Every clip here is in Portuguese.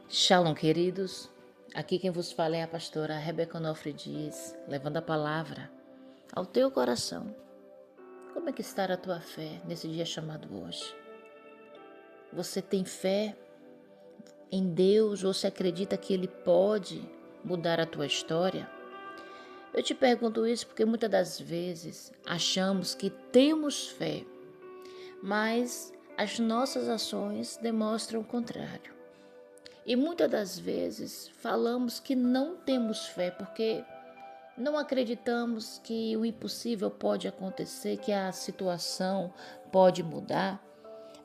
Shalom, queridos. Aqui quem vos fala é a pastora Rebeca Onofre Dias, levando a palavra ao teu coração. Como é que está a tua fé nesse dia chamado hoje? Você tem fé em Deus? Você acredita que Ele pode mudar a tua história? Eu te pergunto isso porque muitas das vezes achamos que temos fé, mas as nossas ações demonstram o contrário. E muitas das vezes falamos que não temos fé porque não acreditamos que o impossível pode acontecer, que a situação pode mudar.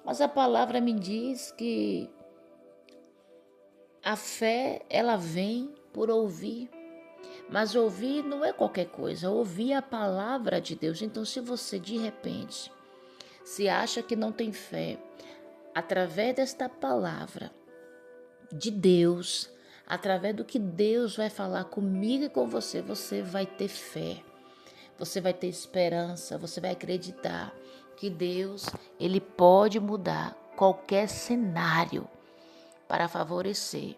Mas a palavra me diz que a fé, ela vem por ouvir. Mas ouvir não é qualquer coisa, ouvir a palavra de Deus. Então, se você de repente se acha que não tem fé, através desta palavra de Deus, através do que Deus vai falar comigo e com você, você vai ter fé, você vai ter esperança, você vai acreditar que Deus, Ele pode mudar qualquer cenário para favorecer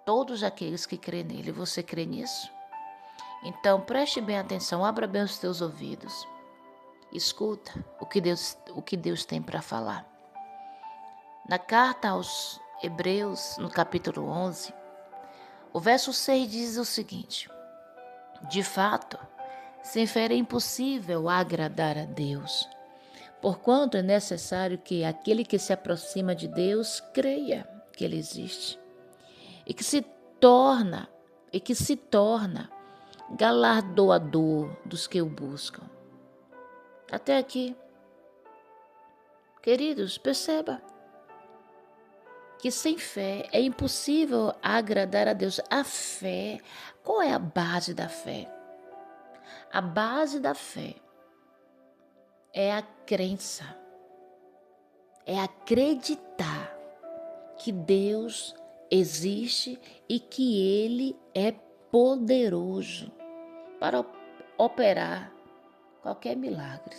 todos aqueles que crêem nele. Você crê nisso? Então preste bem atenção, abra bem os teus ouvidos, escuta o que Deus tem para falar. Na carta aos Hebreus, no capítulo 11, o verso 6 diz o seguinte: de fato, sem fé é impossível agradar a Deus, porquanto é necessário que aquele que se aproxima de Deus creia que Ele existe e que se torna galardoador dos que o buscam. Até aqui, queridos, perceba que sem fé é impossível agradar a Deus. A fé, qual é a base da fé? A base da fé é a crença, é acreditar que Deus existe e que Ele é poderoso para operar qualquer milagre.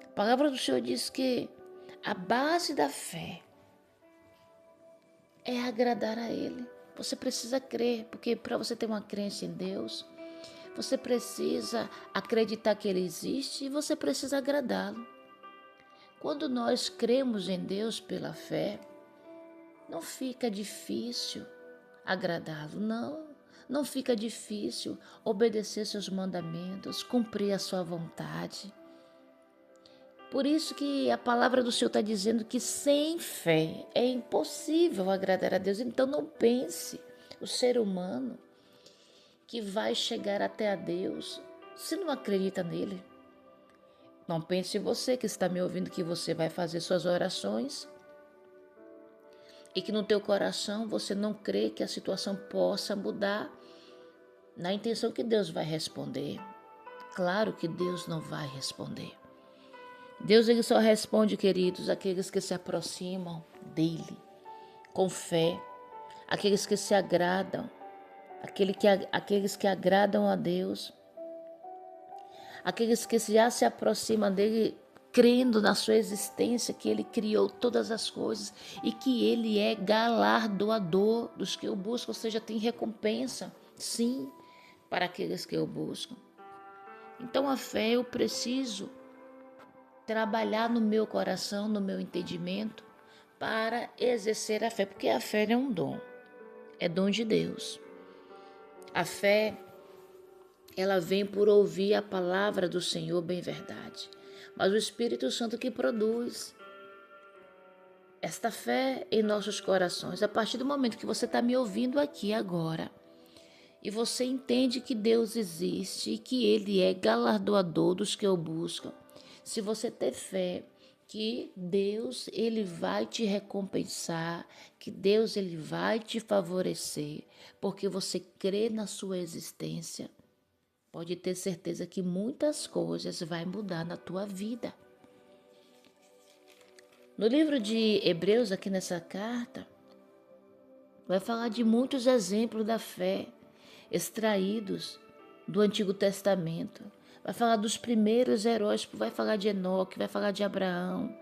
A palavra do Senhor diz que a base da fé é agradar a Ele. Você precisa crer, porque para você ter uma crença em Deus, você precisa acreditar que Ele existe e você precisa agradá-lo. Quando nós cremos em Deus pela fé, não fica difícil agradá-lo, não. Não fica difícil obedecer seus mandamentos, cumprir a sua vontade. Por isso que a palavra do Senhor está dizendo que sem fé é impossível agradar a Deus. Então não pense o ser humano que vai chegar até a Deus se não acredita nele. Não pense você que está me ouvindo que você vai fazer suas orações e que no teu coração você não crê que a situação possa mudar na intenção que Deus vai responder. Claro que Deus não vai responder. Deus ele só responde, queridos, aqueles que se aproximam dele com fé, aqueles que se agradam, aqueles que agradam a Deus, aqueles que já se aproximam dele crendo na sua existência, que ele criou todas as coisas e que ele é galardoador dos que o buscam, ou seja, tem recompensa, sim, para aqueles que o buscam. Então a fé eu preciso trabalhar no meu coração, no meu entendimento, para exercer a fé, porque a fé é um dom, é dom de Deus. A fé, ela vem por ouvir a palavra do Senhor, bem verdade, mas o Espírito Santo que produz esta fé em nossos corações. A partir do momento que você está me ouvindo aqui agora, e você entende que Deus existe e que Ele é galardoador dos que o buscam, se você ter fé que Deus ele vai te recompensar, que Deus ele vai te favorecer, porque você crê na sua existência, pode ter certeza que muitas coisas vai mudar na tua vida. No livro de Hebreus, aqui nessa carta, vai falar de muitos exemplos da fé extraídos do Antigo Testamento. Vai falar dos primeiros heróis, vai falar de Enoque, vai falar de Abraão,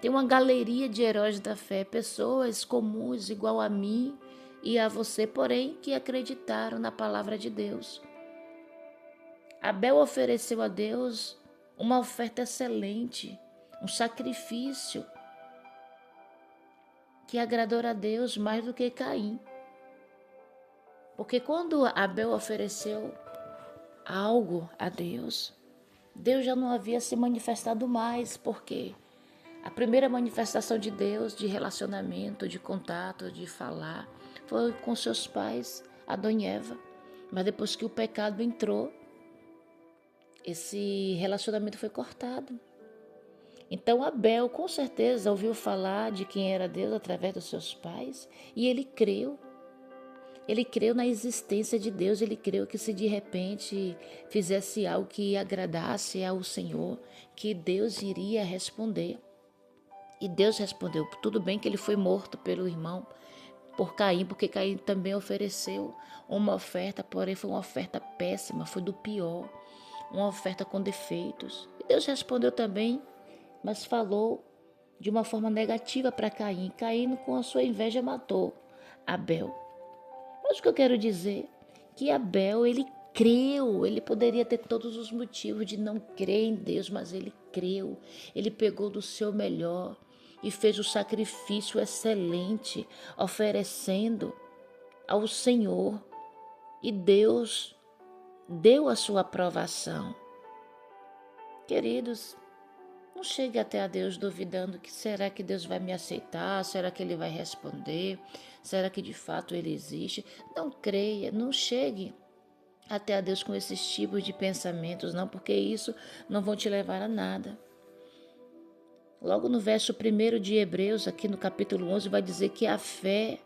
Tem uma galeria de heróis da fé, pessoas comuns igual a mim e a você, porém que acreditaram na palavra de Deus. Abel ofereceu a Deus uma oferta excelente, um sacrifício que agradou a Deus mais do que Caim. Porque quando Abel ofereceu algo a Deus, Deus já não havia se manifestado mais, porque a primeira manifestação de Deus, de relacionamento, de contato, de falar, foi com seus pais, Adão e Eva. Mas depois que o pecado entrou, esse relacionamento foi cortado. Então Abel com certeza ouviu falar de quem era Deus através dos seus pais e ele creu. Ele creu na existência de Deus, ele creu que se de repente fizesse algo que agradasse ao Senhor, que Deus iria responder. E Deus respondeu. Tudo bem que ele foi morto pelo irmão, por Caim, porque Caim também ofereceu uma oferta, porém foi uma oferta péssima, foi do pior, uma oferta com defeitos. E Deus respondeu também, mas falou de uma forma negativa para Caim. Caim, com a sua inveja, matou Abel. Mas o que eu quero dizer é que Abel, ele creu, ele poderia ter todos os motivos de não crer em Deus, mas ele creu, ele pegou do seu melhor e fez o sacrifício excelente, oferecendo ao Senhor, e Deus deu a sua aprovação. Queridos, não chegue até a Deus duvidando que será que Deus vai me aceitar, será que Ele vai responder, será que de fato Ele existe. Não creia, não chegue até a Deus com esses tipos de pensamentos, não, porque isso não vão te levar a nada. Logo no verso 1 de Hebreus, aqui no capítulo 11, vai dizer que a fé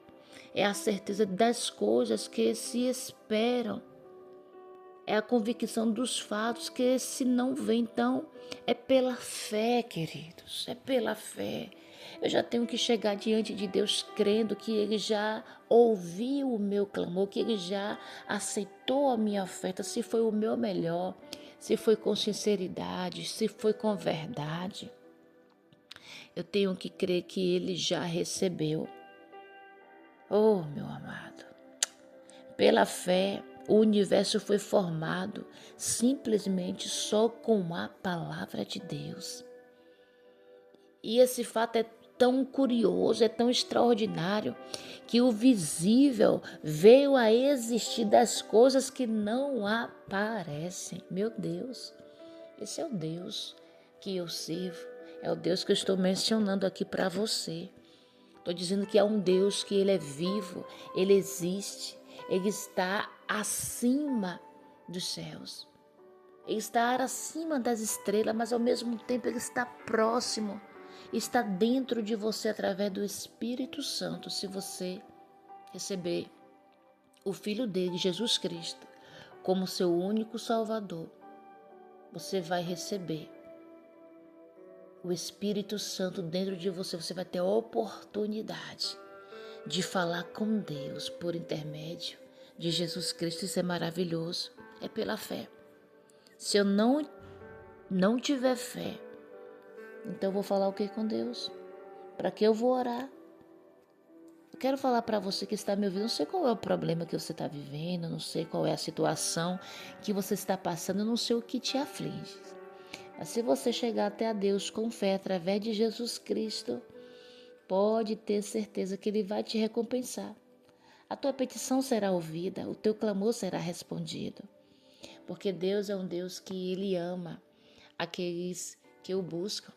é a certeza das coisas que se esperam. É a convicção dos fatos que se não vê. Então, é pela fé, queridos, é pela fé. Eu já tenho que chegar diante de Deus crendo que Ele já ouviu o meu clamor, que Ele já aceitou a minha oferta, se foi o meu melhor, se foi com sinceridade, se foi com verdade. Eu tenho que crer que Ele já recebeu. Oh, meu amado, pela fé, o universo foi formado simplesmente só com a palavra de Deus. E esse fato é tão curioso, é tão extraordinário, que o visível veio a existir das coisas que não aparecem. Meu Deus, esse é o Deus que eu sirvo, é o Deus que eu estou mencionando aqui para você. Estou dizendo que é um Deus que Ele é vivo, Ele existe, Ele está acima dos céus. Ele está acima das estrelas, mas ao mesmo tempo Ele está próximo, está dentro de você através do Espírito Santo. Se você receber o Filho dele, Jesus Cristo, como seu único Salvador, você vai receber o Espírito Santo dentro de você. Você vai ter a oportunidade de falar com Deus por intermédio de Jesus Cristo. Isso é maravilhoso. É pela fé. Se eu não tiver fé, então eu vou falar o que com Deus? Para que eu vou orar? Eu quero falar para você que está me ouvindo. Não sei qual é o problema que você está vivendo, não sei qual é a situação que você está passando, não sei o que te aflige. Mas se você chegar até a Deus com fé através de Jesus Cristo, pode ter certeza que Ele vai te recompensar. A tua petição será ouvida, o teu clamor será respondido. Porque Deus é um Deus que Ele ama aqueles que o buscam.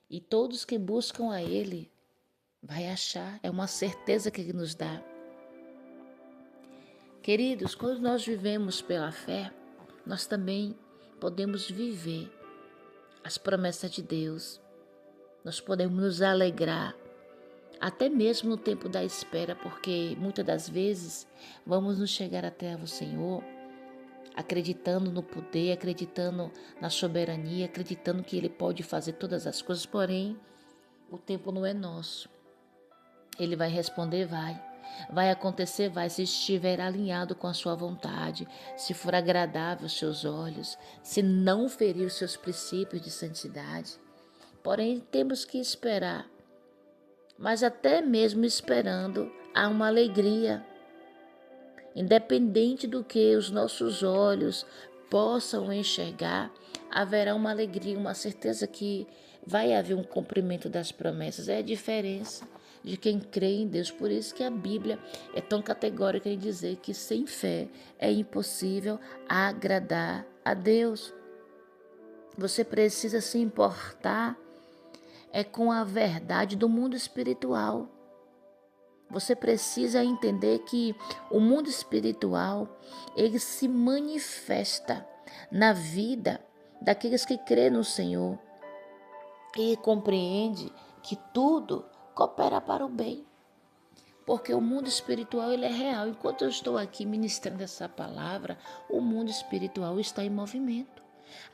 E todos que buscam a Ele vai achar, é uma certeza que Ele nos dá. Queridos, quando nós vivemos pela fé, nós também podemos viver as promessas de Deus. Nós podemos nos alegrar, até mesmo no tempo da espera, porque muitas das vezes vamos nos chegar até o Senhor acreditando no poder, acreditando na soberania, acreditando que Ele pode fazer todas as coisas, porém o tempo não é nosso. Ele vai responder, vai acontecer, vai, se estiver alinhado com a sua vontade, se for agradável aos seus olhos, se não ferir os seus princípios de santidade. porém temos que esperar. Mas até mesmo esperando, há uma alegria. Independente do que os nossos olhos possam enxergar, haverá uma alegria, uma certeza que vai haver um cumprimento das promessas. É a diferença de quem crê em Deus. Por isso que a Bíblia é tão categórica em dizer que sem fé é impossível agradar a Deus. Você precisa se importar com a verdade do mundo espiritual. Você precisa entender que o mundo espiritual, ele se manifesta na vida daqueles que crêem no Senhor e compreende que tudo coopera para o bem. Porque o mundo espiritual ele é real. Enquanto eu estou aqui ministrando essa palavra, o mundo espiritual está em movimento.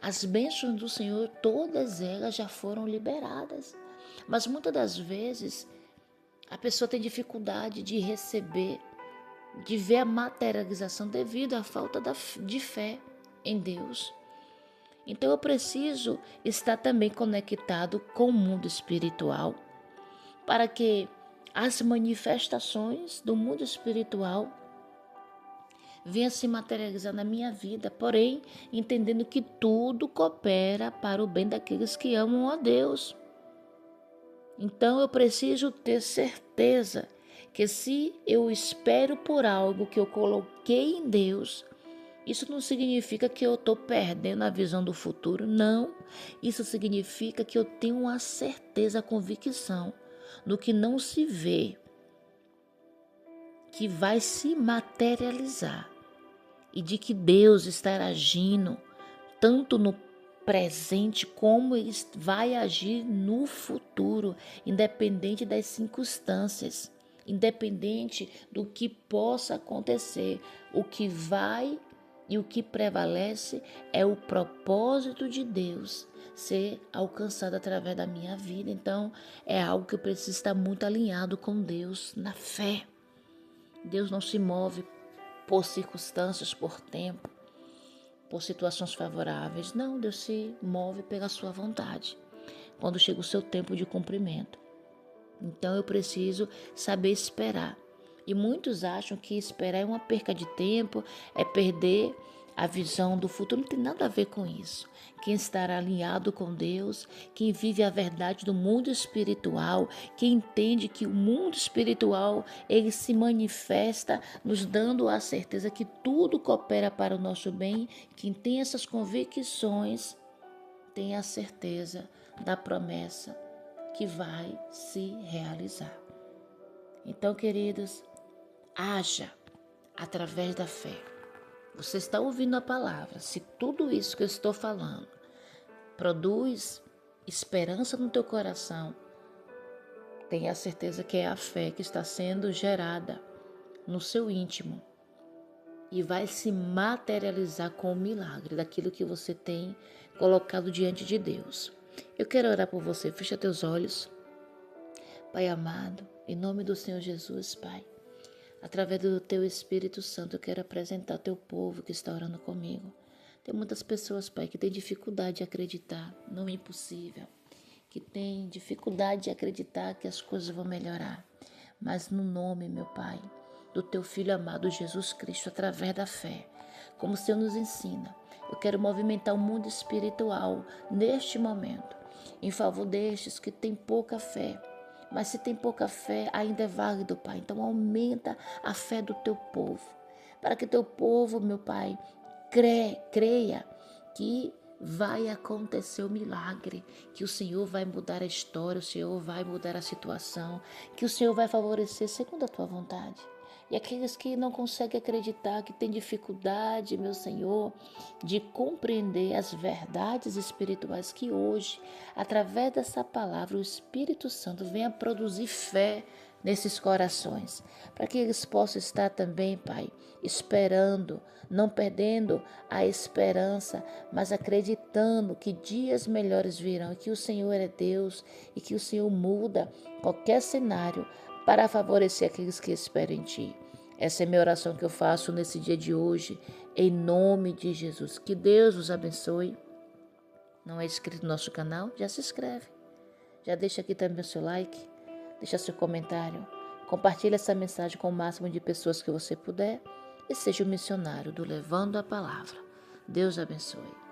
As bênçãos do Senhor, todas elas já foram liberadas. Mas muitas das vezes a pessoa tem dificuldade de receber, de ver a materialização devido à falta de fé em Deus. Então eu preciso estar também conectado com o mundo espiritual para que as manifestações do mundo espiritual venham se materializar na minha vida, porém entendendo que tudo coopera para o bem daqueles que amam a Deus. Então eu preciso ter certeza que se eu espero por algo que eu coloquei em Deus, isso não significa que eu estou perdendo a visão do futuro, não. Isso significa que eu tenho uma certeza, a convicção do que não se vê, que vai se materializar e de que Deus está agindo tanto no presente como ele vai agir no futuro, independente das circunstâncias, independente do que possa acontecer. O que vai e o que prevalece é o propósito de Deus ser alcançado através da minha vida. Então, é algo que eu preciso estar muito alinhado com Deus na fé. Deus não se move por circunstâncias, por tempo, por situações favoráveis. Não, Deus se move pela sua vontade, quando chega o seu tempo de cumprimento. Então eu preciso saber esperar. E muitos acham que esperar é uma perca de tempo, é perder a visão do futuro. Não tem nada a ver com isso. Quem estará alinhado com Deus, quem vive a verdade do mundo espiritual, quem entende que o mundo espiritual ele se manifesta nos dando a certeza que tudo coopera para o nosso bem. Quem tem essas convicções tem a certeza da promessa que vai se realizar. Então, queridos, haja através da fé. Você está ouvindo a palavra. Se tudo isso que eu estou falando produz esperança no teu coração, tenha certeza que é a fé que está sendo gerada no seu íntimo e vai se materializar com o milagre daquilo que você tem colocado diante de Deus. Eu quero orar por você. Fecha teus olhos. Pai amado, em nome do Senhor Jesus, Pai, através do Teu Espírito Santo, eu quero apresentar o Teu povo que está orando comigo. Tem muitas pessoas, Pai, que têm dificuldade de acreditar no impossível, que têm dificuldade de acreditar que as coisas vão melhorar. Mas no nome, meu Pai, do Teu Filho amado Jesus Cristo, através da fé, como o Senhor nos ensina, eu quero movimentar o mundo espiritual neste momento, em favor destes que têm pouca fé. Mas se tem pouca fé, ainda é válido, Pai. Então aumenta a fé do teu povo, para que teu povo, meu Pai, creia que vai acontecer o milagre, que o Senhor vai mudar a história, o Senhor vai mudar a situação, que o Senhor vai favorecer segundo a tua vontade. E aqueles que não conseguem acreditar, que têm dificuldade, meu Senhor, de compreender as verdades espirituais, que hoje, através dessa palavra, o Espírito Santo venha produzir fé nesses corações, para que eles possam estar também, Pai, esperando, não perdendo a esperança, mas acreditando que dias melhores virão, que o Senhor é Deus e que o Senhor muda qualquer cenário para favorecer aqueles que esperam em Ti. Essa é a minha oração que eu faço nesse dia de hoje, em nome de Jesus. Que Deus os abençoe. Não é inscrito no nosso canal? Já se inscreve. Já deixa aqui também o seu like, deixa seu comentário, compartilhe essa mensagem com o máximo de pessoas que você puder e seja o missionário do Levando a Palavra. Deus abençoe.